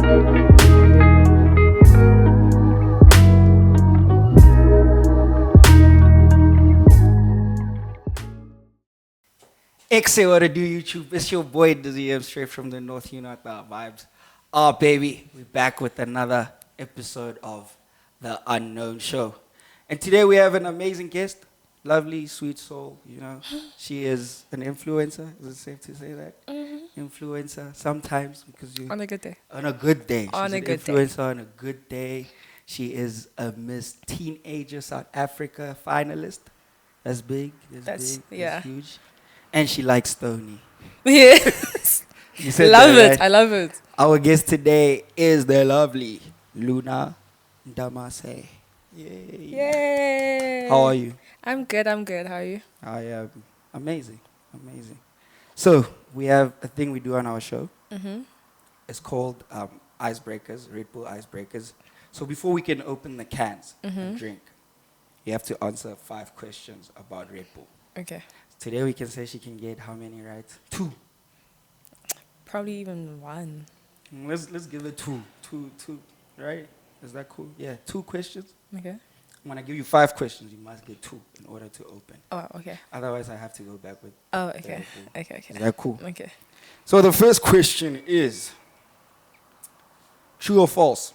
XA, what to do, YouTube? It's your boy Dizzy M, straight from the north. You know what the vibes. Oh, baby, we're back with another episode of the Unknown Show. And today we have an amazing guest, lovely, sweet soul. You know, she is an influencer. Is it safe to say that? Influencer sometimes because you On a good day. on a good day. On She's a an good day. influencer on a good day. She is a Miss Teenager South Africa finalist. That's big. That's- big. yeah. That's huge. And she likes Stony. Yes. You said Love that, it. right? I love it. Our guest today is the lovely Luna Damase. Yay. Yay. How are you? I'm good. I'm good. How are you? I am amazing. Amazing. So, we have a thing we do on our show. Mm-hmm. It's called Icebreakers, Red Bull Icebreakers. So, before we can open the cans and drink, you have to answer 5 questions about Red Bull. Okay. Today, we can say she can get how many right? 2. Probably even 1. Let's give it 2. 2, right? Is that cool? Yeah, 2 questions. Okay. When I give you 5 questions, you must get 2 in order to open. Oh, okay. Otherwise, I have to go back with. Oh, the okay. Red Bull. Okay. Is that cool? Okay. So the first question is, true or false?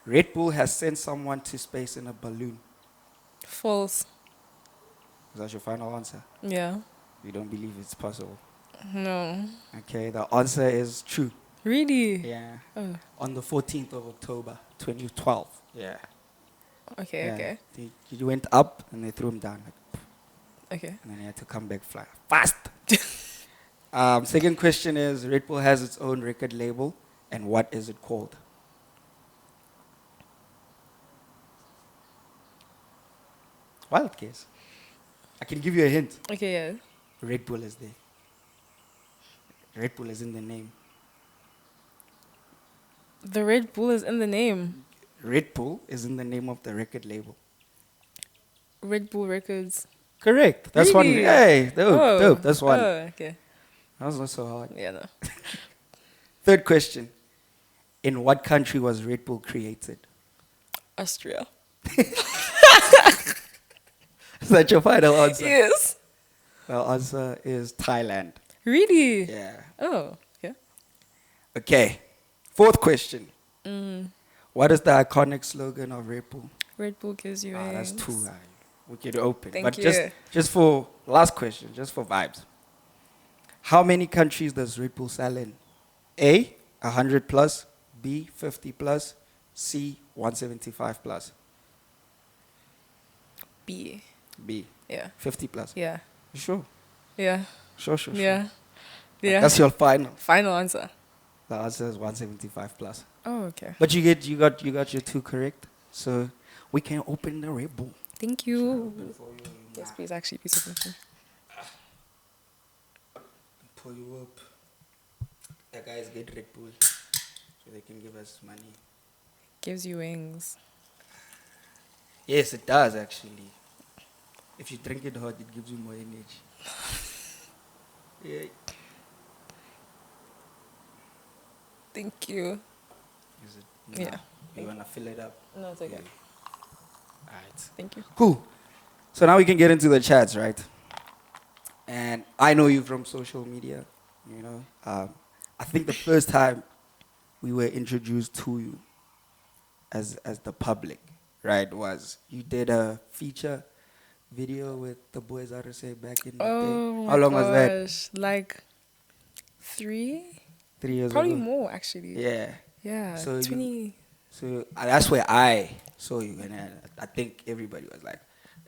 Red Bull has sent someone to space in a balloon. False. Is that your final answer? Yeah. You don't believe it's possible. No. Okay, the answer is true. Really? Yeah. Oh. On the 14th of October, 2012. Yeah. Okay. Yeah. Okay. He went up and they threw him down. Like, Okay. and then he had to come back fly fast. Second question is, Red Bull has its own record label, and what is it called? Wild guess. I can give you a hint. Okay. Yeah. Red Bull is there. Red Bull is in the name. The Red Bull is in the name. Red Bull is in the name of the record label. Red Bull Records. Correct. That's one. Really? Hey, dope, Oh. dope. That's one. Oh, okay. That was not so hard. Yeah. No. Third question. In what country was Red Bull created? Austria. Is that your final answer? Yes. The answer is Thailand. Really? Yeah. Oh. Okay. Okay. Fourth question. Mm. What is the iconic slogan of Red Bull? Red Bull gives you That's wings. 2. We could open. Thank but you. just for last question, just for vibes. How many countries does Red Bull sell in? A, 100 plus. B, 50 plus. C, 175 plus. B. B, Yeah. 50 plus. Yeah. You sure? Yeah. Sure. Yeah. Yeah. That's your final. Final answer. The answer is 175 plus. Oh, okay. But you got your 2 correct. So we can open the Red Bull. Thank you. Yes, please. Actually, please open it. Pull you up. The guys get Red Bull so they can give us money. Gives you wings. Yes, it does actually. If you drink it hot, it gives you more energy. Yeah. Thank you. Is it? Yeah. You wanna fill it up? No, it's okay. Alright. Thank you. Cool. So now we can get into the chats, right? And I know you from social media, you know. I think the first time we were introduced to you as the public, right, was you did a feature video with the boys out of say back in the Oh day. my How long was that? gosh. Like 3? 3 years Probably ago. more, actually. Yeah. Yeah. So 20. So that's where I saw you, and I think everybody was like,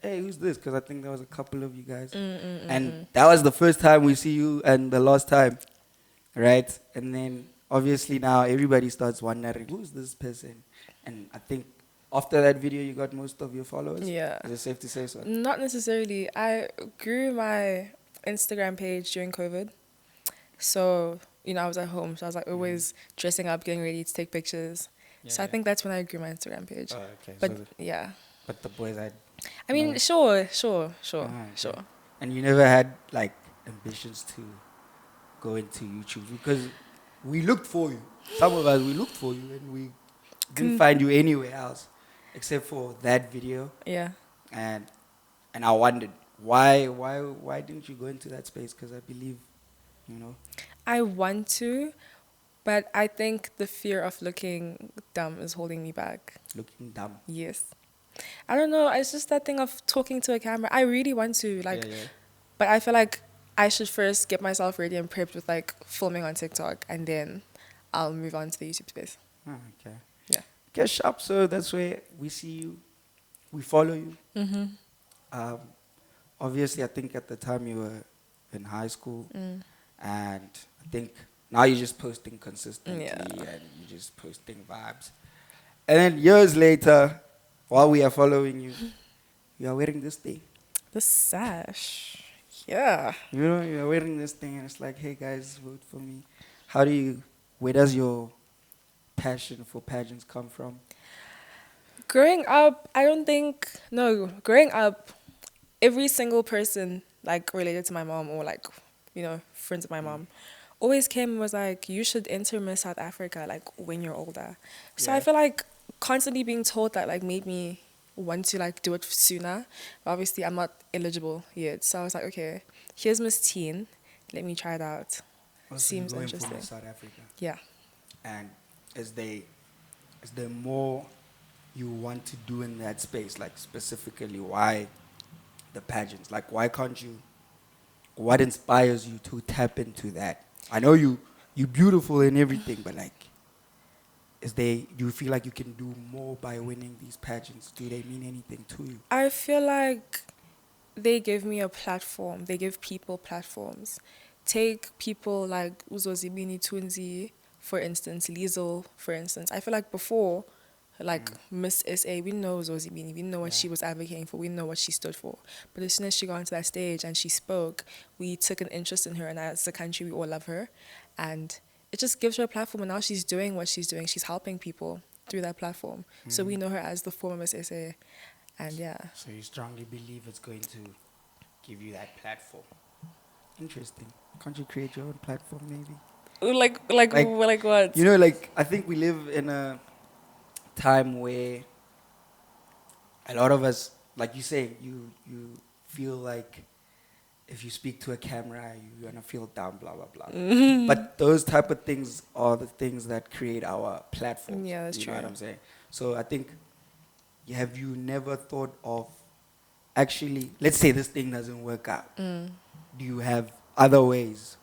"Hey, who's this?" Because I think there was a couple of you guys, and that was the first time we see you, and the last time, right? And then obviously now everybody starts wondering, "Who's this person?" And I think after that video, you got most of your followers. Yeah. Is it safe to say so? Not necessarily. I grew my Instagram page during COVID. So, I was at home. So I was like always dressing up, getting ready to take pictures. So I think that's when I grew my Instagram page. Oh, okay. But yeah. But the boys had. I mean, no. sure. Okay. And you never had like ambitions to go into YouTube because we looked for you. Some of us, we looked for you and we didn't find you anywhere else except for that video. Yeah. And and I wondered why didn't you go into that space? Because I believe, you know, I want to, but I think the fear of looking dumb is holding me back. looking dumb. Yes. I don't know. It's just that thing of talking to a camera. I really want to, like, Yeah, yeah. but I feel like I should first get myself ready and prepped with like filming on TikTok, and then I'll move on to the YouTube space. Oh, okay. Yeah. Get sharp, so that's where we see you, we follow you. Mm-hmm. Um, Obviously, I think at the time you were in high school, Mm. and I think now you're just posting consistently Yeah. and you're just posting vibes. And then years later, while we are following you, you are wearing this thing. The sash. Yeah. You know, you're wearing this thing, and it's like, hey guys, vote for me. Where does your passion for pageants come from? Growing up, growing up, every single person like related to my mom or like, friends of my mom always came and was like, you should enter Miss South Africa like when you're older. So I Yeah. feel like constantly being told that like made me want to like do it sooner. But obviously I'm not eligible yet. So I was like, okay, here's Miss Teen. Let me try it out. Also, you're Seems going for interesting. Miss South Africa. Yeah. And is there more you want to do in that space? Like specifically, why the pageants? Like, why can't you? What inspires you to tap into that? I know you're beautiful and everything, but like, do you feel like you can do more by winning these pageants? Do they mean anything to you? I feel like they give me a platform. They give people platforms. Take people like Uzozibini Tunzi, for instance, Liesel, for instance. I feel like before, like Miss SA, we know Uzozibini, we know what she was advocating for, we know what she stood for. But as soon as she got onto that stage and she spoke, we took an interest in her, and as a country, we all love her. And it just gives her a platform, and now she's doing what she's doing. She's helping people through that platform. So we know her as the former Miss SA. And yeah. So you strongly believe it's going to give you that platform? Interesting. Can't you create your own platform, maybe? Like what? You know, like, I think we live in a time where a lot of us, like you say, you feel like if you speak to a camera, you're gonna feel down, blah blah blah. But those type of things are the things that create our platforms. Yeah, that's you true. know what I'm saying? So I think, have you never thought of actually, let's say this thing doesn't work out. Do you have other ways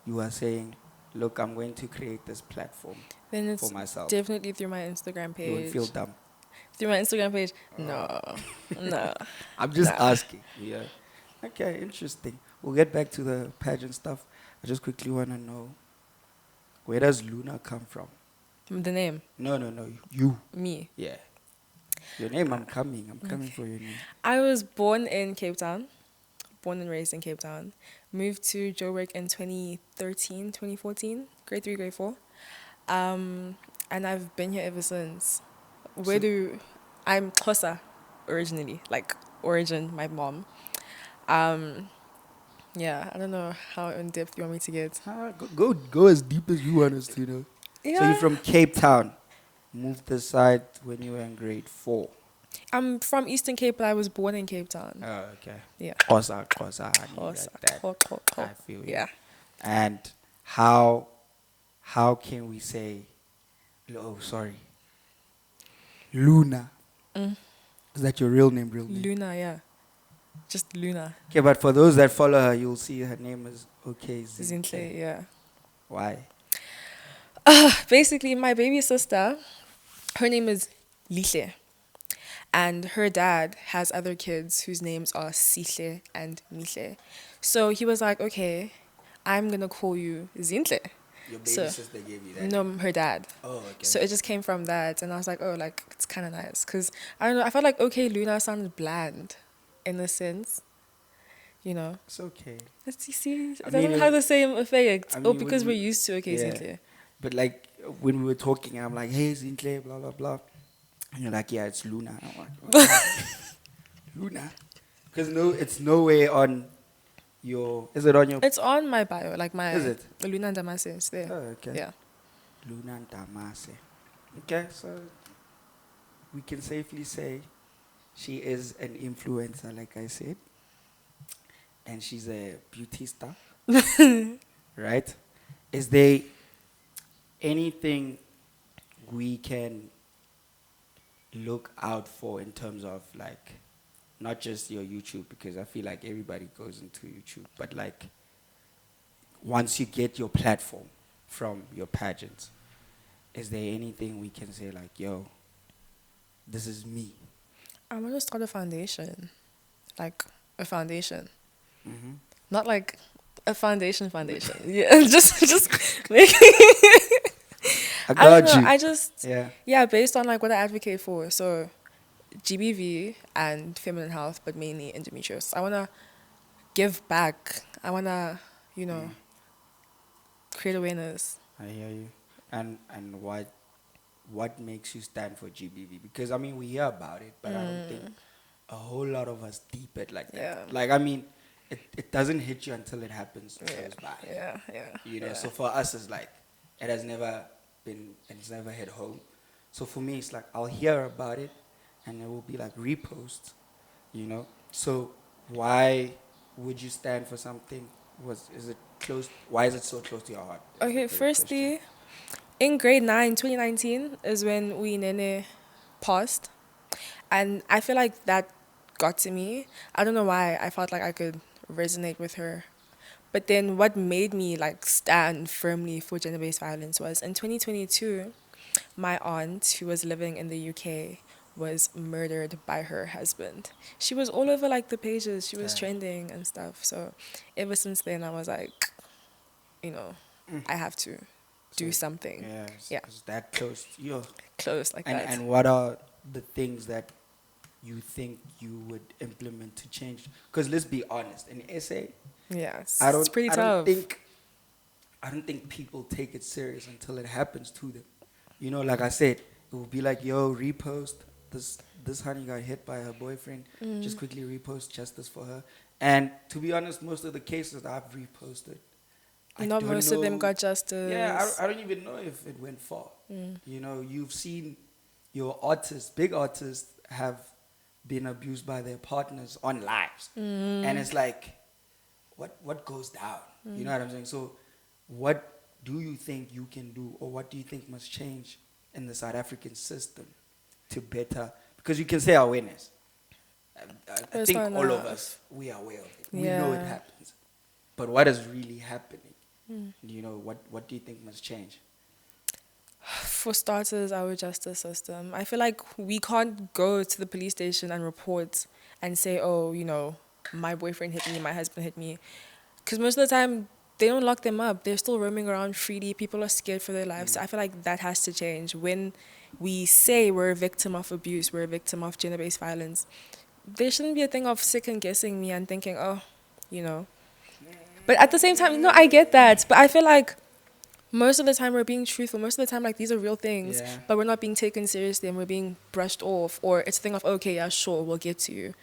you are saying, look, I'm going to create this platform Then it's for myself? definitely through my Instagram You won't page. feel dumb. Through my Instagram page? No. No. I'm just Nah. asking. Yeah. Okay, interesting. We'll get back to the pageant stuff. I just quickly want to know, where does Luna come from? The name? No. You. Me. Yeah. Your name, I'm coming. I'm coming for your name. I was born in Cape Town. Born and raised in Cape Town. Moved to Joburg in 2013, 2014. Grade 3, grade 4. And I've been here ever since. I'm Xhosa originally. Like, origin, my mom. Yeah, I don't know how in depth you want me to get. Go as deep as you want us to, know. Yeah. So you're from Cape Town. Moved aside when you were in grade 4. I'm from Eastern Cape, but I was born in Cape Town. Oh, okay. Yeah. Xhosa. I need Xhosa. that. Xho. I feel you. Yeah. And how can we say, Luna? Is that your real name? Luna, yeah. Just Luna. Okay, but for those that follow her, you'll see her name is Zintle, yeah. Why? Basically, my baby sister, her name is Lihle. And her dad has other kids whose names are Sihle and Mihle. So he was like, okay, I'm going to call you Zintle. Your baby So- sister gave you that? No, her dad. Oh, okay. So it just came from that. And I was like, oh, like, it's kind of nice. Because, I don't know, I felt like, okay, Luna sounded bland in a sense. You know? It's okay. You see, it I doesn't mean, have the same effect. I Oh, mean, because when we're used to, okay, yeah. Zintle. But like when we were talking, I'm like, hey, Zintle, blah, blah, blah. And you're like, yeah, it's Luna. I'm like, okay. Luna? Because it's nowhere on your, is it on your, It's on my bio, like my Is it? Luna Damase is there. oh, okay. Yeah. Luna Damase. Okay, so we can safely say she is an influencer, like I said, and she's a beauty star, right? Is there anything we can look out for in terms of like not just your YouTube, because I feel like everybody goes into YouTube, but like once you get your platform from your pageants, is there anything we can say like, yo, this is me? I want to start a foundation, like a foundation, Mm-hmm. not like a foundation. Yeah, just make. I I don't got know. you. I just Yeah. yeah, based on like what I advocate for. So GBV and feminine health, but mainly endometriosis. I wanna give back. I wanna, you know, create awareness. I hear you. And what makes you stand for GBV? Because I mean we hear about it, but I don't think a whole lot of us deep it like that. Yeah. Like I mean, it doesn't hit you until it happens Yeah, close by. yeah. You know, so for us it's like it's never hit home. So for me it's like I'll hear about it and it will be like reposts, you know. So why would you stand for something? Is it close? Why is it so close to your heart? Is the Okay, first question. firstly, in grade 9, 2019 is when we Nene passed. And I feel like that got to me. I don't know why. I felt like I could resonate with her. But then what made me like stand firmly for gender-based violence was in 2022, my aunt who was living in the UK was murdered by her husband. She was all over like the pages. She was Yeah. trending and stuff. So ever since then I was like, you know, I have to So do something. yeah, Yeah, it's that close to you. close like And that. what are the things that you think you would implement to change? Because let's be honest, in SA, Yeah, I it's don't pretty I don't tough. think I don't think people take it serious until it happens to them. You know, like I said, it will be like, yo, repost this honey got hit by her boyfriend. Just quickly repost justice for her. And to be honest, most of the cases I've reposted, I Not don't most of them know. got Yeah, justice. I don't even know if it went far. You know, you've seen your artists, big artists, have been abused by their partners on lives, and it's like, what goes down? You know what I'm saying? So, what do you think you can do, or what do you think must change in the South African system to better? Because you can say awareness. I But it's not think all of enough. us we are aware of it. We know it Yeah. happens, but what is really happening? You know, what do you think must change? For starters, our justice system. I feel like we can't go to the police station and report and say, oh, you know, my boyfriend hit me, my husband hit me. Because most of the time, they don't lock them up. They're still roaming around freely. People are scared for their lives. So I feel like that has to change. When we say we're a victim of abuse, we're a victim of gender-based violence, there shouldn't be a thing of second guessing me and thinking, oh, you know. But at the same time, no, I get that. But I feel like most of the time we're being truthful. Most of the time, like, these are real things, Yeah. but we're not being taken seriously and we're being brushed off, or it's a thing of, okay, yeah, sure, we'll get to you.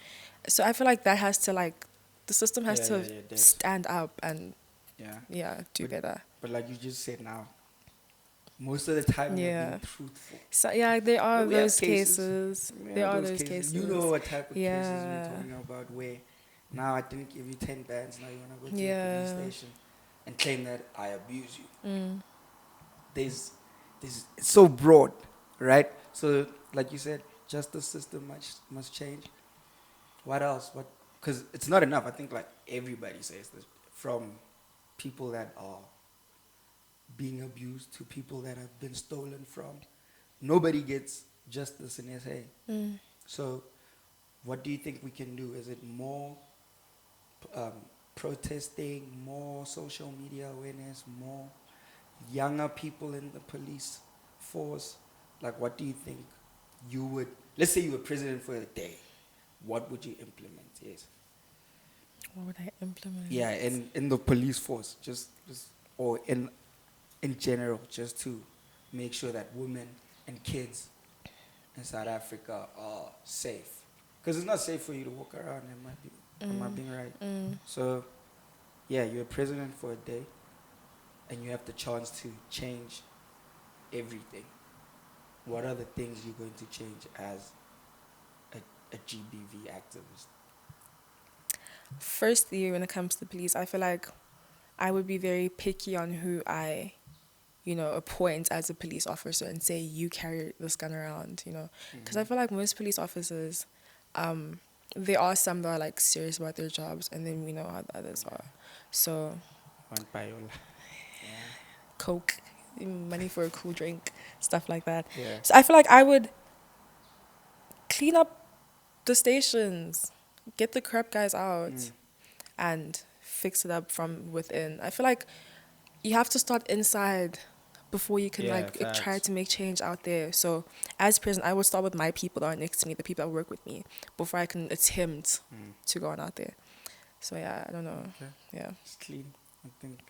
So I feel like that has to, like, the system has to Dead. stand up and, Yeah. yeah, do better. But like you just said now, most of the time we're being Yeah. truthful. So, yeah, there are But we have those cases. cases. We There have are those those cases. cases. You know what type of cases we're Yeah. talking about where now I didn't give you 10 bands, now you want to go to the Yeah. police station and claim that I abuse you. There's it's so broad, right? So like you said, justice system must change. What else? What? Because it's not enough. I think like everybody says this, from people that are being abused to people that have been stolen from. Nobody gets justice in SA. So, what do you think we can do? Is it more um, protesting, more social media awareness, more younger people in the police force? Like, what do you think you would? Let's say you were president for a day. What would you implement? Yes. What would I implement? Yeah, in the police force, just or in general, just to make sure that women and kids in South Africa are safe. Because it's not safe for you to walk around. Am I being right? So, yeah, you're president for a day, and you have the chance to change everything, what are the things you're going to change as a GBV activist? Firstly, when it comes to police, I feel like I would be very picky on who I, appoint as a police officer and say, you carry this gun around, Because I feel like most police officers, there are some that are like serious about their jobs, and then we know how the others are. So, Want payola. Yeah. Coke, money for a cool drink, stuff like that. Yeah. So I feel like I would clean up the stations, get the crap guys out, and fix it up from within. I feel like you have to start inside before you can try facts. to make change out there. So as president, I would start with my people that are next to me, the people that work with me, before I can attempt to go on out there. So yeah, I don't know. Okay. Yeah. It's clean. I think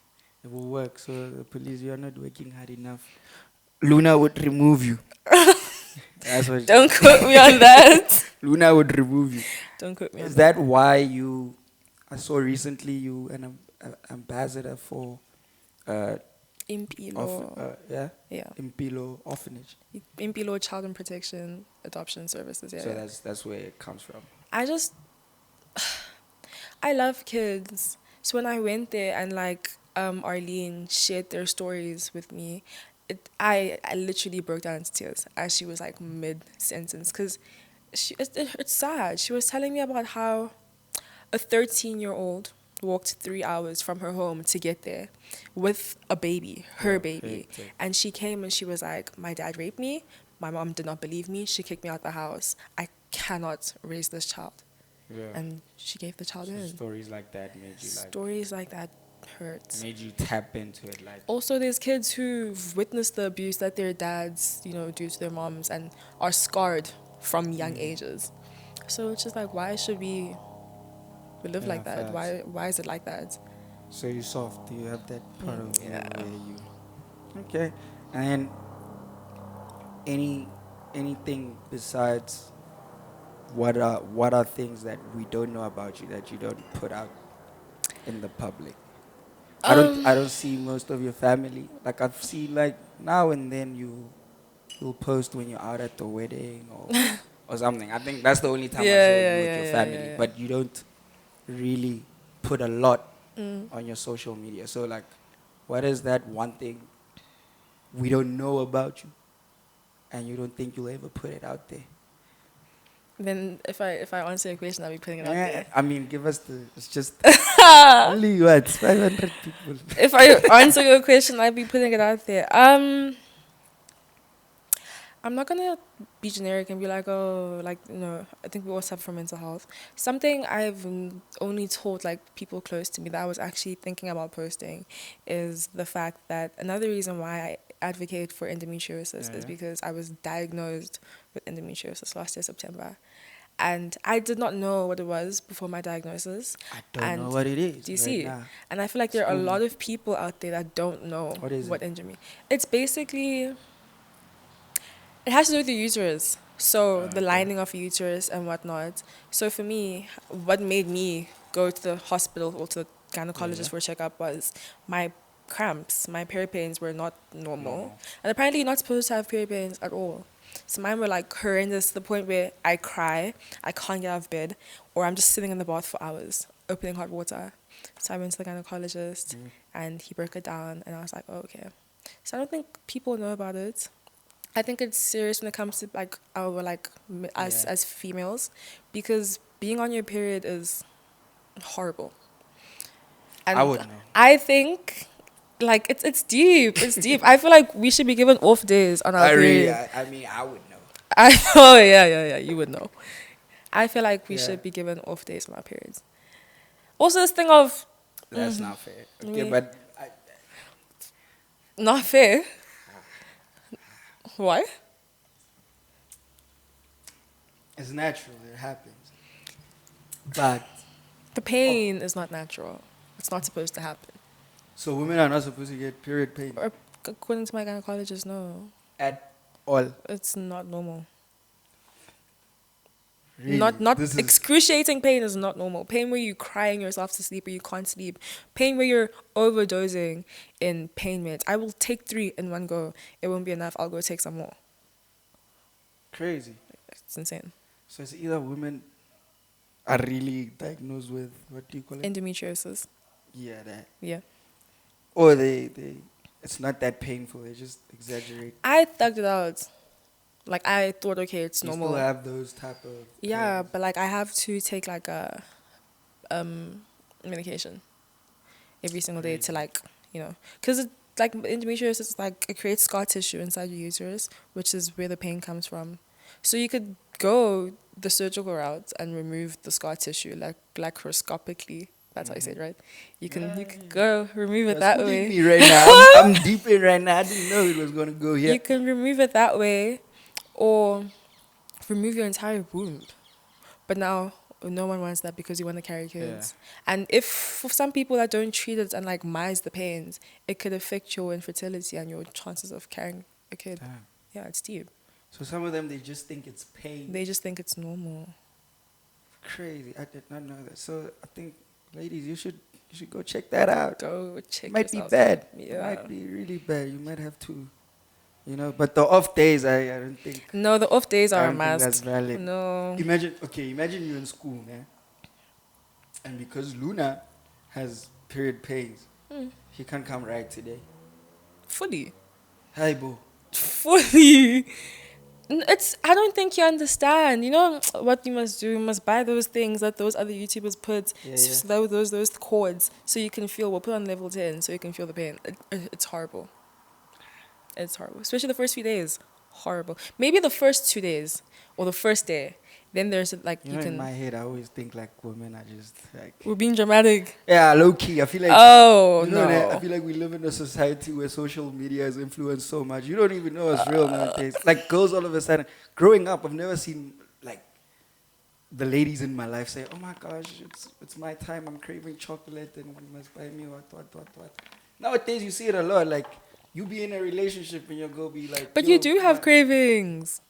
it will work. So the police, you are not working hard enough. Luna would remove you. That's what. Don't quote me on that. Luna would remove you. Don't quote me on Is that. that why you? I saw recently you an ambassador for Impilo. yeah, Yeah. Impilo orphanage. Impilo Child and Protection Adoption Services. Yeah. So Yeah. that's where it comes from. I love kids. So when I went there and Arlene shared their stories with me, I literally broke down into tears as she was like mid sentence because it's sad. She was telling me about how a 13-year-old walked 3 hours from her home to get there with a baby, her baby. hectic. And she came and she was like, my dad raped me. My mom did not believe me. She kicked me out the house. I cannot raise this child. Yeah. And she gave the child So in. stories like that made you like Stories like that hurt. made you tap into it like. Also, there's kids who've witnessed the abuse that their dads, do to their moms and are scarred from young ages. So it's just like, why should we live Yeah, like that? facts. Why is it like that? So you soft. You have that part of you Yeah. where you. Okay. And anything besides what are things that we don't know about you that you don't put out in the public? I don't see most of your family. Like I've seen like now and then you'll post when you're out at the wedding or something. I think that's the only time I saw you with your family. Yeah. But you don't really put a lot on your social media. So like, what is that one thing we don't know about you, and you don't think you'll ever put it out there? Then if I answer your question, I'll be putting it out there. I mean, give us it's just only what 500 people. If I answer your question, I'll be putting it out there. I'm not gonna be generic and be like, I think we all suffer from mental health. Something I've only told people close to me that I was actually thinking about posting is the fact that another reason why I advocate for endometriosis is because I was diagnosed with endometriosis last year, September. And I did not know what it was before my diagnosis. I don't know what it is. Do you right see? now. And I feel like there are a lot of people out there that don't know What is what it? endometriosis. It's basically, it has to do with the uterus. So the lining of the uterus and whatnot. So for me, what made me go to the hospital or to the gynecologist for a checkup was my cramps. My period pains were not normal. And apparently you're not supposed to have period pains at all. So mine were horrendous to the point where I cry, I can't get out of bed, or I'm just sitting in the bath for hours, opening hot water. So I went to the gynecologist and he broke it down and I was like, oh, okay. So I don't think people know about it. I think it's serious when it comes to as females, because being on your period is horrible. And I would know. I think it's deep. It's deep. I feel like we should be given off days on our period. I mean, I would know. Yeah, you would know. I feel like we should be given off days on our periods. Also, this thing of That's not fair. Okay, Yeah. but not fair. Why? it's natural. It happens. But The pain is not natural. It's not supposed to happen. so women are not supposed to get period pain Or according to my gynecologist, no, at all. it's not normal. Really? Not This is excruciating pain is not normal. Pain where you're crying yourself to sleep or you can't sleep. Pain where you're overdosing in pain meds. I will take 3 in one go. It won't be enough. I'll go take some more. crazy. It's insane. So it's either women are really diagnosed with, what do you call it? Endometriosis. Yeah, that. Yeah. Or it's not that painful. They just exaggerate. I thugged it out. Like I thought, okay, it's You normal. still have those type of Yeah, pains. but like I have to take like a medication every single day to Crazy. like, because like endometriosis is like it creates scar tissue inside your uterus, which is where the pain comes from. So you could go the surgical route and remove the scar tissue like laparoscopically. That's how you say it, right? You could go remove it You're that schooling way. me right now. I'm deep in right now. I didn't know it was gonna go here. You can remove it that way, or remove your entire womb. But now no one wants that because you want to carry kids. And if for some people that don't treat it and like minimize the pains, it could affect your infertility and your chances of carrying a kid. Damn. Yeah, it's deep. So some of them they just think it's pain. They just think it's normal. Crazy. I did not know that. So I think, ladies, you should go check that out. Go check It might be yourself bad. out. It Yeah. might be really bad. You might have to, But the off days, I don't think. No, the off days I are a don't think that's must. valid. No. Imagine you're in school, man, and because Luna has period pains, she can't come right today. Fully. Hi, boo. Fully. I don't think you understand. You know what you must do? You must buy those things that those other YouTubers put, Yeah, those cords, so you can feel. We'll put on level 10 so you can feel the pain. It's horrible. It's horrible, especially the first few days. Horrible. Maybe the first 2 days or the first day. Then there's like you In can. my head, I always think like women are just like. We're being dramatic. Yeah, low key. I feel like. Oh No. I no. feel like we live in a society where social media has influenced so much. You don't even know it's real nowadays. Like girls, all of a sudden, growing up, I've never seen like the ladies in my life say, "Oh my gosh, it's my time. I'm craving chocolate, and you must buy me what." Nowadays, you see it a lot. Like you be in a relationship and your girl be like, But "Yo, you do have cravings.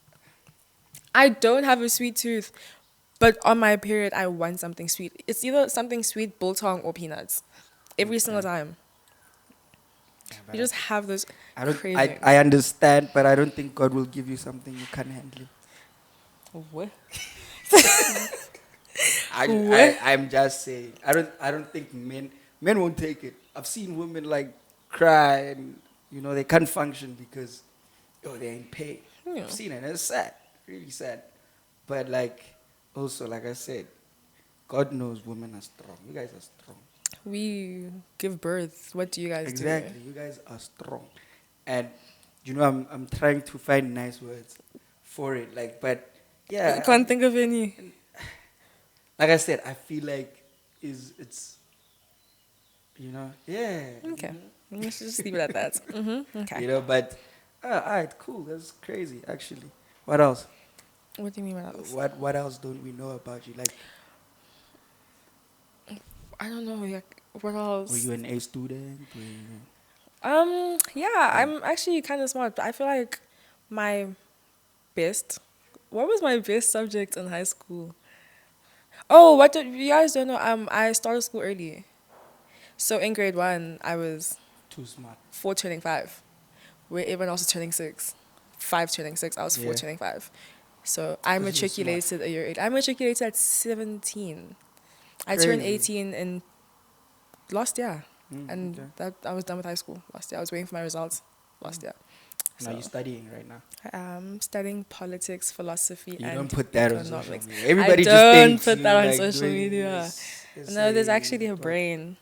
I don't have a sweet tooth, but on my period, I want something sweet. It's either something sweet, biltong, or peanuts. Every single time. Yeah, You just have those I don't. cravings. I understand, but I don't think God will give you something you can't handle. What? I'm just saying. I don't think men won't take it. I've seen women like cry and they can't function because they're in pain. Yeah. I've seen it. It's sad, really sad. But like also like I said, God knows women are strong. You guys are strong. We give birth. What do you guys Exactly. You guys are strong. And I'm trying to find nice words for it. Like, but do? yeah. I can't think of any. Like I said, I feel like it's yeah. Okay. Let's just leave it at that. Okay. But all right, cool. That's crazy, actually. What else? What do you mean by that? What else don't we know about you? Like, I don't know. Like, what else? were you an A student? Yeah, I'm actually kind of smart, but I feel like my what was my best subject in high school? Oh, you guys don't know? I started school early. So in grade 1, I was Too smart. 4 turning 5, where everyone else was turning 6. 5 turning 6, I was 4 Yeah. turning 5. So I 'Cause you were matriculated a year 8. I matriculated at 17. I turned Crazy. 18 in last year. And Okay. that I was done with high school last year. I was waiting for my results last year. Now you're studying right now. I'm studying politics, philosophy, You and don't put that on social economics. media. Everybody I just don't thinks put you, that on like, social doing media. this No, there's actually a essay, but brain,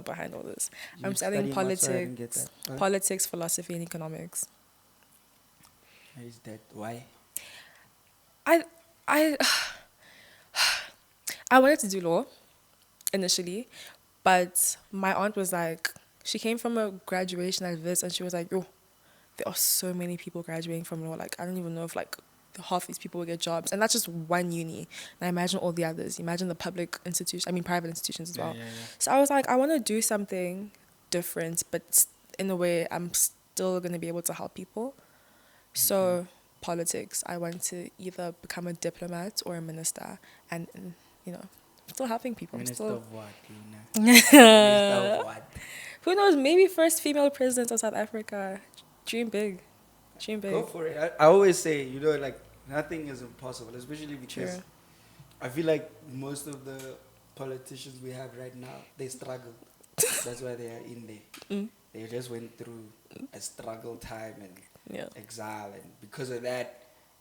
behind all this. you I'm studying what? Sorry, I didn't get politics, that. What? politics, philosophy, and economics. Is that why? I I I wanted to do law initially, but my aunt was like, she came from a graduation like this, and she was like, yo, there are so many people graduating from law. Like, I don't even know if like half these people will get jobs, and that's just one uni. And I imagine all the others. Imagine the private institutions as well. Yeah. So I was like, I want to do something different, but in a way I'm still gonna be able to help people. So politics. I want to either become a diplomat or a minister, and you know, still helping people. Minister Still, of what, Luna? Minister of what? who knows? Maybe first female president of South Africa. Dream big, dream Go big. for it. I always say, like, nothing is impossible, especially because True. I feel like most of the politicians we have right now, they struggle. That's why they are in there. Mm. They just went through a struggle time and Yeah. exile, and because of that,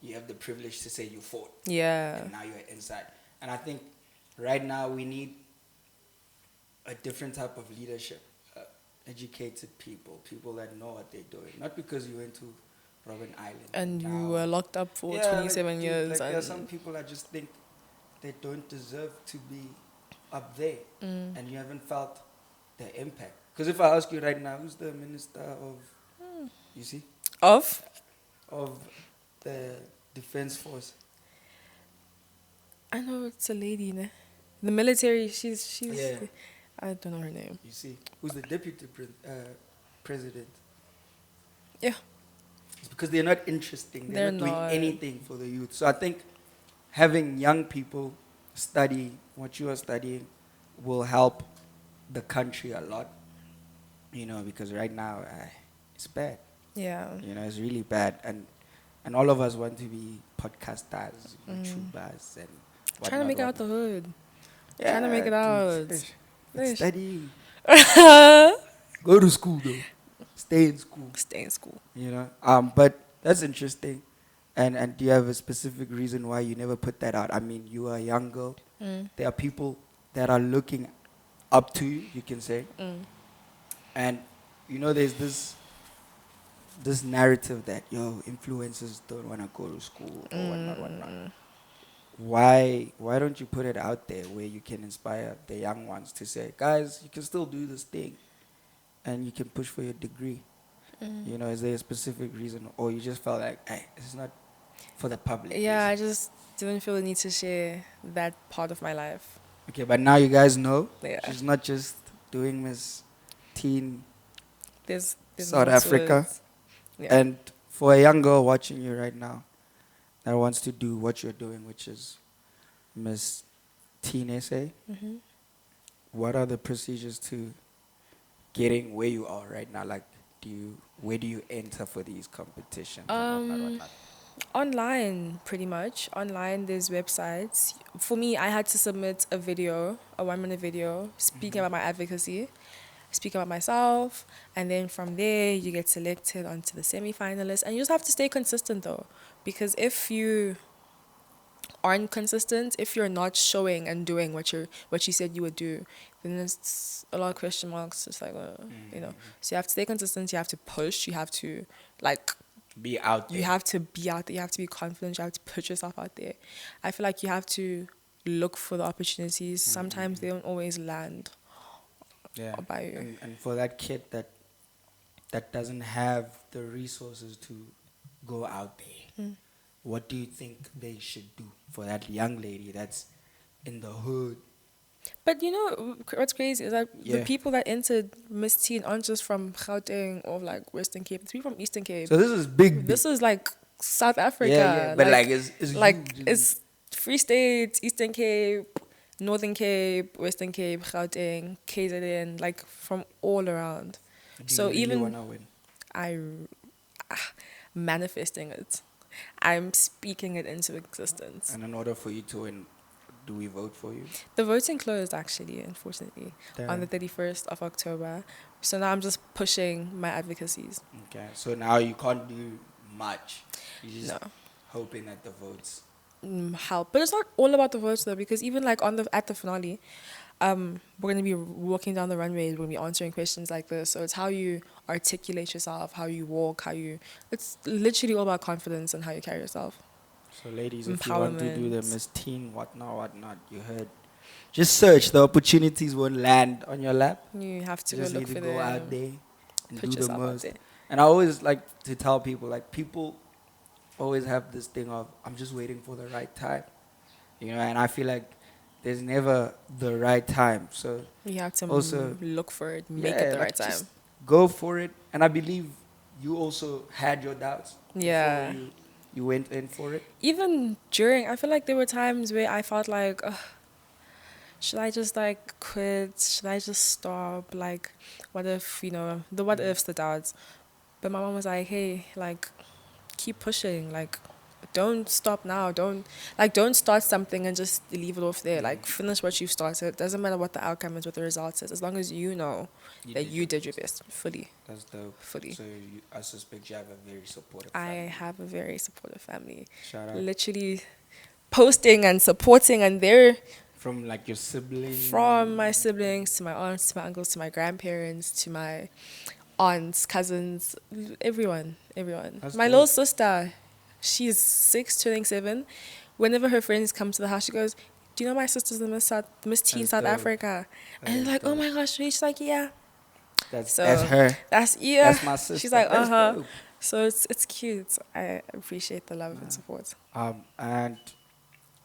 you have the privilege to say you fought, Yeah. and now you're inside. And I think right now we need a different type of leadership, educated people, people that know what they're doing. Not because you went to Robben Island And you now- were locked up for Yeah, 27 dude, years. Like, there are and some people I just think they don't deserve to be up there, and you haven't felt the impact. Because if I ask you right now, who's the minister of, you see, of of the defense force? I know it's a lady, ne? The military. She's. Yeah. I don't know her name. You see, who's the deputy president? Yeah. It's because they're not interesting. They're not doing not. anything for the youth. So I think having young people study what you are studying will help the country a lot. Because right now it's bad. Yeah. It's really bad, and all of us want to be podcasters, YouTubers, and whatnot, Trying to make it out the whatnot. hood. Trying to make it dude, out. it's studying. Go to school though. Stay in school. Stay in school. But that's interesting. And do you have a specific reason why you never put that out? I mean, you are a young girl. There are people that are looking up to you, you can say. And there's this narrative that influencers don't want to go to school or whatnot. Why don't you put it out there where you can inspire the young ones to say, guys, you can still do this thing and you can push for your degree? Is there a specific reason, or you just felt like, hey, this is not for the public? Yeah, I just didn't feel the need to share that part of my life. Okay, but now you guys know. Yeah. She's not just doing Miss Teen There's South more to Africa. it. Yeah. And for a young girl watching you right now that wants to do what you're doing, which is Miss Teen SA, what are the procedures to getting where you are right now? Like, where do you enter for these competitions? And whatnot? Online, pretty much. Online, there's websites. For me, I had to submit a 1-minute video, speaking about my advocacy, speaking about myself, and then from there, you get selected onto the semi-finalists. And you just have to stay consistent, though, because if you aren't consistent, if you're not showing and doing what you said you would do, then there's a lot of question marks. It's like, So you have to stay consistent. You have to push. You have to Be out there. You have to be out there. You have to be confident. You have to put yourself out there. I feel like you have to look for the opportunities. Sometimes they don't always land by you. And for that kid that doesn't have the resources to go out there, what do you think they should do for that young lady that's in the hood? But what's crazy is that the Yeah. people that entered Miss Teen aren't just from Gauteng or Western Cape. It's people from Eastern Cape. So this is big. This is South Africa. Yeah. But it's huge. It's Free State, Eastern Cape, Northern Cape, Western Cape, Gauteng, KZN, from all around. Do So you really even wanna win? I'm manifesting it. I'm speaking it into existence. And in order for you to win, do we vote for you? The voting closed, actually, unfortunately, on the 31st of October. So now I'm just pushing my advocacies. Okay. So now you can't do much. You're just No. hoping that the votes. Help. But it's not all about the votes, though, because even at the finale, we're going to be walking down the runways, we're going to be answering questions like this. So it's how you articulate yourself, how you walk, it's literally all about confidence and how you carry yourself. So ladies, if you want to do the Empowerment. Miss Teen, whatnot, you heard. Just search. The opportunities won't land on your lap. You have to You go just look need for to go them. out there and Put do the yourself out most. there. And I always like to tell people, people always have this thing of, I'm just waiting for the right time. And I feel like there's never the right time. So You have to also, look for it, make it the right time. just go for it. And I believe you also had your doubts. Yeah. Before You went in for it? Even during, I feel like there were times where I felt like, ugh, should I just like quit? Should I just stop? Like, what if, the what ifs, the doubts. But my mom was like, hey, like, keep pushing. Like, don't stop now. Don't start something and just leave it off there. Like, finish what you've started. Doesn't matter what the outcome is, what the result is, as long as you know that you did your best fully. That's dope. Fully. So I suspect you have a very supportive I family. have a very supportive family. Shout out. Literally posting and supporting, and they're From like your siblings. from my siblings to my aunts to my uncles to my grandparents to my aunts, cousins, everyone. That's My dope. little sister, she's 6, turning 7. Whenever her friends come to the house, she goes, "Do you know my sister's the Miss Teen That's South dope. Africa?" That And is they're like, "Oh dope. my gosh," she's like, "Yeah." That's So her. That's That's my sister. She's like, That's dope. So it's cute. I appreciate the love and support. And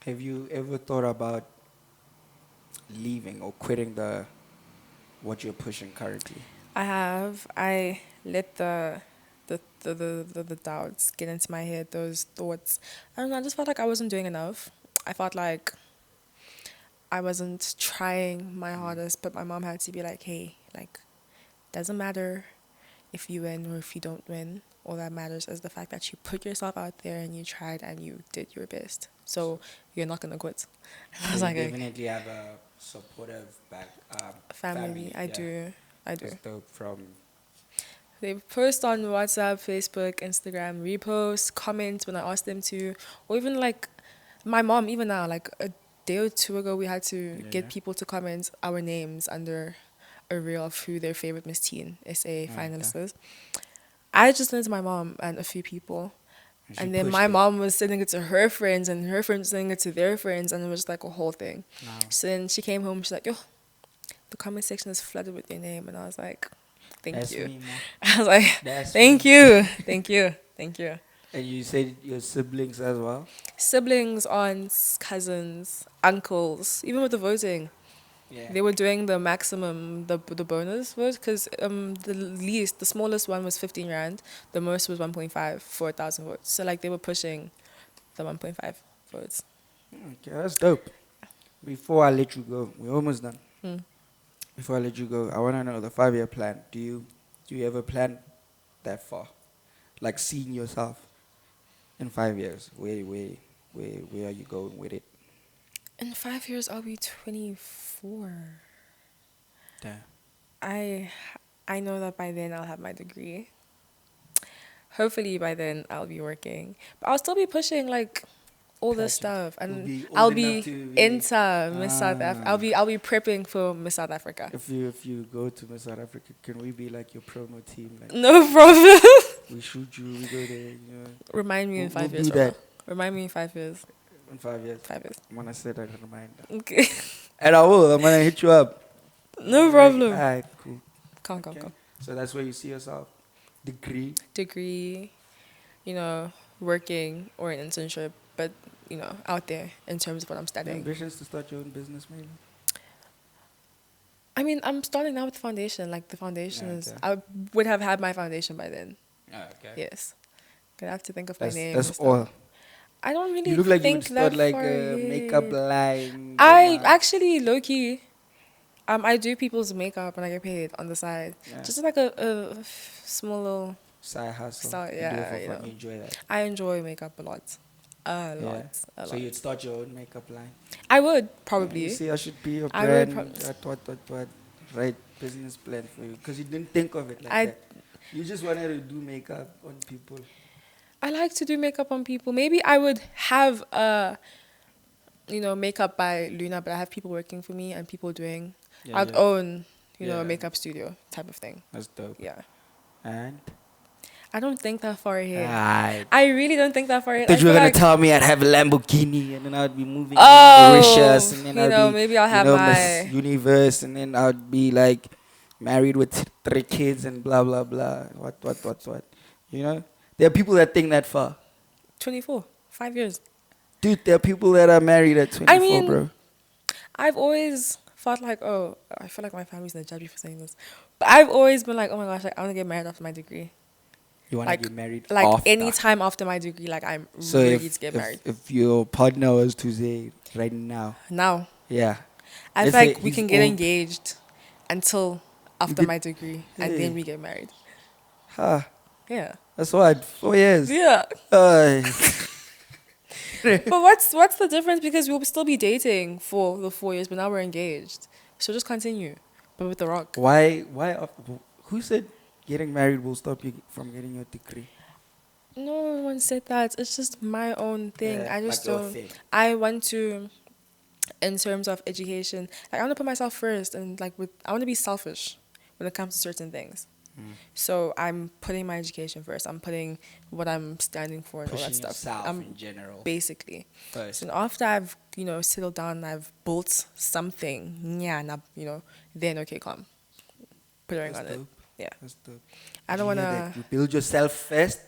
have you ever thought about leaving or quitting what you're pushing currently? I have. I let the doubts get into my head, those thoughts. I don't know, I just felt like I wasn't doing enough. I felt like I wasn't trying my hardest, but my mom had to be like, hey, like, doesn't matter if you win or if you don't win. All that matters is the fact that you put yourself out there and you tried and you did your best. So you're not gonna quit. And I was So like, you definitely have a supportive family. I yeah. do. That's dope from They post on WhatsApp, Facebook, Instagram, repost, comment when I ask them to, or even like my mom, even now, like a day or two ago, we had to get people to comment our names under a reel of who their favorite Miss Teen SA finalist is. I just sent it to my mom and a few people. she And then pushed my it. mom was sending it to her friends, and her friends sending it to their friends, and it was like a whole thing. Wow. So then she came home, she's like, yo, the comment section is flooded with your name. And I was like, thank That's you. me, Mo. I was like, That's thank me. you, thank you, thank you. And you said your siblings as well? Siblings, aunts, cousins, uncles, even with the voting, Yeah. they were doing the maximum, the bonus vote, because the smallest one was 15 rand, the most was 1.5 for 1,000 votes. So like they were pushing the 1.5 votes. Okay, that's dope. Before I let you go, we're almost done. Hmm. Before I let you go, I want to know the 5-year plan. Do you ever plan that far? Like seeing yourself in 5 years? Where are you going with it? In 5 years, I'll be 24. Yeah. I know that by then I'll have my degree. Hopefully by then I'll be working, but I'll still be pushing like all this Pageant. stuff, You'll and be old I'll enough be to be- into Miss South Africa. I'll be prepping for Miss South Africa. If you go to Miss South Africa, can we be like your promo team? Like No problem. we shoot you, we go there. You know, Remind me in we'll 5 years. do that Remind me in 5 years. in 5 years. 5 years. I'm gonna set that in reminder. Okay. And I will. I'm gonna hit you up. No problem. Alright, cool. Come. Okay. So that's where you see yourself. Degree, working or an internship, but out there in terms of what I'm studying. Ambitions to start your own business, maybe. I mean, I'm starting now with the foundation. Like the foundation Yeah, is, okay. I would have had my foundation by then. Okay. Yes, gonna have to think of my name. That's and stuff. all. I don't really You look like you would think start that like far a ahead. makeup line. I actually low key, I do people's makeup and I get paid on the side. Yeah. Just like a small little. Side hustle. Start, You do yeah, it for fun. You enjoy that. I enjoy makeup a lot. A Yeah. lot. So you'd start your own makeup line. I would You probably. see, I should be your I would brand. What? Right business plan for you. Because you didn't think of it like I- that. You just wanted to do makeup on people. I like to do makeup on people. Maybe I would have makeup by Luna, but I have people working for me and people doing. Yeah, I'd yeah. own, Yeah. a makeup studio type of thing. That's dope. Yeah. And? I don't think that far ahead. I I really don't think that far ahead. thought you were feel gonna like, tell me I'd have a Lamborghini and then I'd be moving Oh, Mauritius and then I'd be maybe I'll have Miss my. Universe and then I'd be like married with 3 kids and blah blah blah. What? You know? There are people that think that far. 24, 5 years. Dude, there are people that are married at 24, I mean, bro. I've always felt like, I feel like my family's gonna judge me for saying this, but I've always been like, oh my gosh, like, I want to get married after my degree. You want to get married Like after. any time after my degree, like I'm So ready to get married. if your partner was to say right now, Now, yeah, I let's feel say like we he's can get old, engaged until you after get, my degree, and hey, then we get married. ha, Yeah. that's what 4 years. Yeah. Uh, But what's the difference? Because we'll still be dating for the 4 years, but now we're engaged. So just continue, but with the rock. who said getting married will stop you from getting your degree? No one said that. It's just my own thing. Yeah, I like just your don't. thing. I want to, in terms of education, like I want to put myself first, and like I want to be selfish when it comes to certain things. Mm. So I'm putting my education first. I'm putting what I'm standing for and all that Pushing stuff. yourself I'm in general basically. first. So after I've settled down, I've built something. Yeah, then okay, come put a ring That's on it. dope. Yeah, That's dope. I Did don't you hear that? wanna. You build yourself first,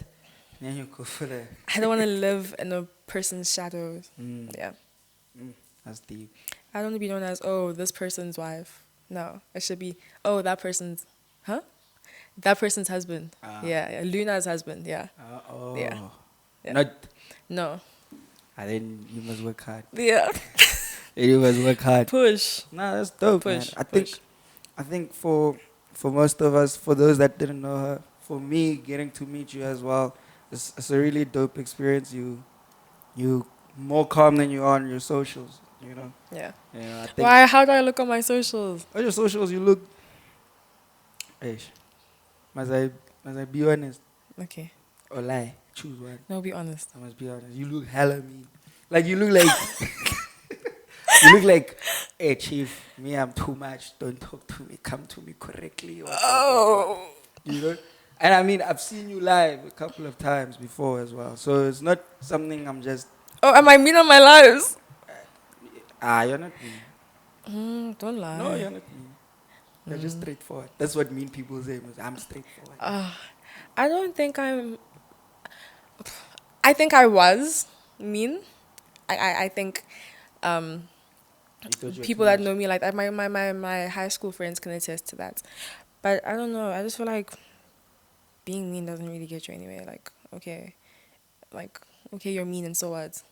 then you go for the. I don't wanna live in a person's shadows. Mm, Yeah, that's deep. I don't want to be known as this person's wife. No, it should be that person's, huh? That person's husband. Uh, Yeah, Luna's husband. Yeah, yeah, oh. yeah. Not. No. And then you must work hard. Yeah. You must work hard. Push. Nah, that's dope, man. Push. I think for most of us, for those that didn't know her, for me, getting to meet you as well, it's a really dope experience. You more calm than you are on your socials. You know. Yeah. Yeah, I think. Why? How do I look on my socials? On your socials, you look. Hey, must I be honest Okay. or lie? Choose one. No, be honest. I must be honest. You look hella mean. Like you look like you look like, hey chief, me I'm too much. Don't talk to me. Come to me correctly. Oh. You know. And I mean, I've seen you live a couple of times before as well. So it's not something I'm just. Oh, am I mean on my lives? You're not mean. Don't lie. No, you're not mean. You're just straightforward. That's what mean people say. I'm straightforward. I don't think I'm. I think I was mean. I think You thought you were people too that much. know me like that, my high school friends can attest to that. But I don't know. I just feel like being mean doesn't really get you anywhere. Like okay, you're mean and so what?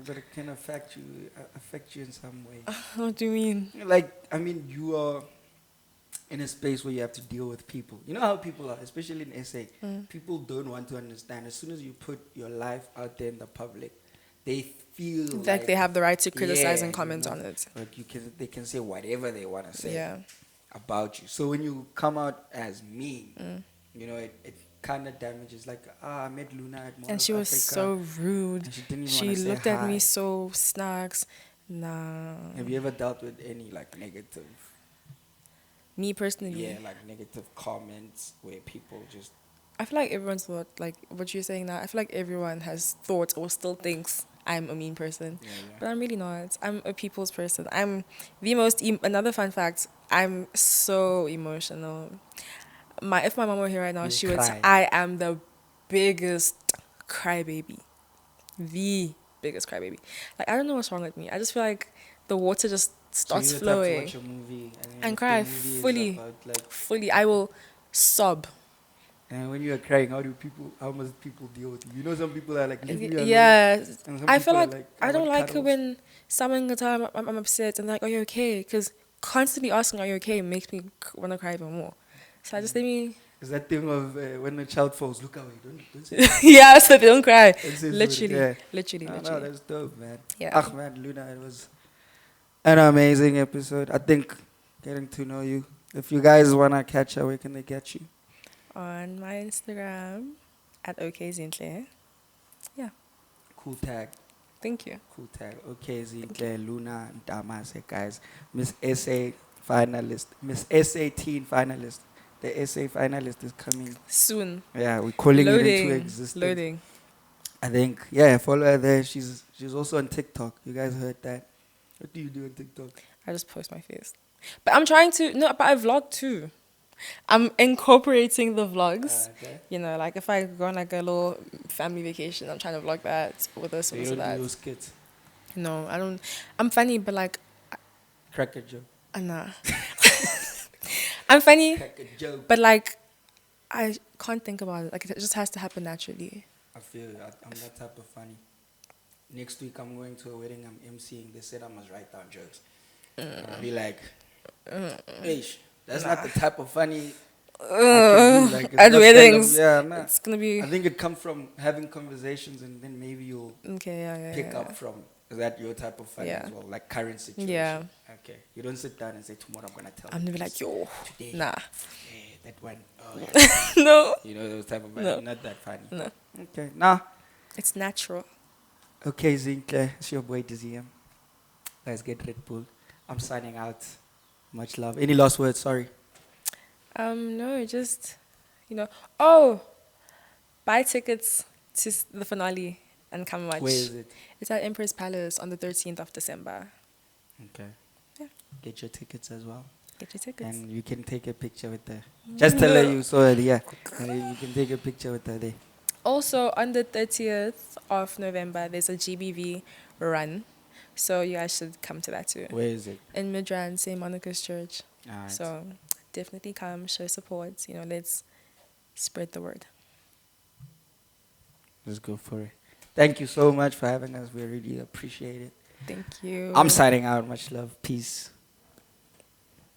But it can affect you in some way. What do you mean? Like, I mean, you are in a space where you have to deal with people. You know how people are, especially in SA. People don't want to understand. As soon as you put your life out there in the public, they feel Like they have the right to criticize yeah, and comment you know, on it. like they can say whatever they want to say Yeah. about you. So when you come out as mean, you know, it kind of damages. Like, I met Luna at Mall And of she was Africa, so rude. and she didn't even She want to say looked at me hi. so snacks. Nah. Have you ever dealt with any like negative? Me personally. Yeah, like negative comments where people just. I feel like everyone's thought, like what you're saying now, I feel like everyone has thought or still thinks I'm a mean person. Yeah. But I'm really not. I'm a people's person. I'm the most, another fun fact, I'm so emotional. If my mom were here right now, You she would say, cry. I am the biggest crybaby. The biggest crybaby. Like, I don't know what's wrong with me. I just feel like the water just starts So you're the type to flowing. watch a movie and, then And if cry the movie is fully. about, like, Fully. I will sob. and when you are crying, how must people deal with you? You know, some people are like, leave me alone. Yeah. And some I feel people are like I don't want like it cuddles. when someone can tell I'm upset and they're like, are you okay? Because constantly asking, are you okay, makes me want to cry even more. So I just let me. It's that thing of when a child falls, look away, don't say Yeah, so they don't cry. don't say sorry. Literally. Yeah. Literally. No, Literally. that's dope, man. Yeah. Man, Luna, it was an amazing episode. I think getting to know you. If you guys want to catch her, where can they get you? On my Instagram at okzintle. Yeah. Cool tag. Thank you. Cool tag. Okay, Zintle, Luna, and Damase, guys. Miss SA finalist. Miss SA teen finalist. The SA finalist is coming. Soon. Yeah, we're calling it into Loading. existence. Loading. I think, yeah, follow her there. She's also on TikTok. You guys heard that? What do you do on TikTok? I just post my face. But I'm trying to, no, but I vlog too. I'm incorporating the vlogs. Okay. You know, like if I go on like a little family vacation, I'm trying to vlog that with this, So with you this, don't that. do those skits? No, I don't. I'm funny, but like, Crack a joke. nah. I'm funny, Crack a joke. but like, I can't think about it. Like it just has to happen naturally. I feel you. I'm that type of funny. Next week I'm going to a wedding. I'm emceeing. They said I must write down jokes. I'll be like, hey, that's not the type of funny I can do. Like, it's At not weddings, yeah, nah. it's gonna be I think it comes from having conversations, and then maybe you'll okay. Yeah, pick up from that your type of funny Yeah. as well, like current situation. Yeah. Okay. You don't sit down and say tomorrow I'm gonna tell. I'm you gonna be this. like, yo, Today. nah, Yeah, that one. Oh, yeah. no, You know those type of funny. No. Not that funny. no. Okay. Nah. It's natural. Okay, Zinhle. It's your boy Dizzy. Let's get Red Bull. I'm signing out. Much love. Any last words? Sorry. No, just Oh, buy tickets to the finale and come watch. Where is it? It's at Empress Palace on the 13th of December. Okay. Yeah. Get your tickets as well. Get your tickets. And you can take a picture with her. Just tell her you saw her, yeah. And then you can take a picture with her there. Also, on the 30th of November, there's a GBV run. So you guys should come to that too. Where is it? In Midrand, St. Monica's Church. Alright. So definitely come, show support. Let's spread the word. Let's go for it. Thank you so much for having us. We really appreciate it. Thank you. I'm signing out. Much love. Peace.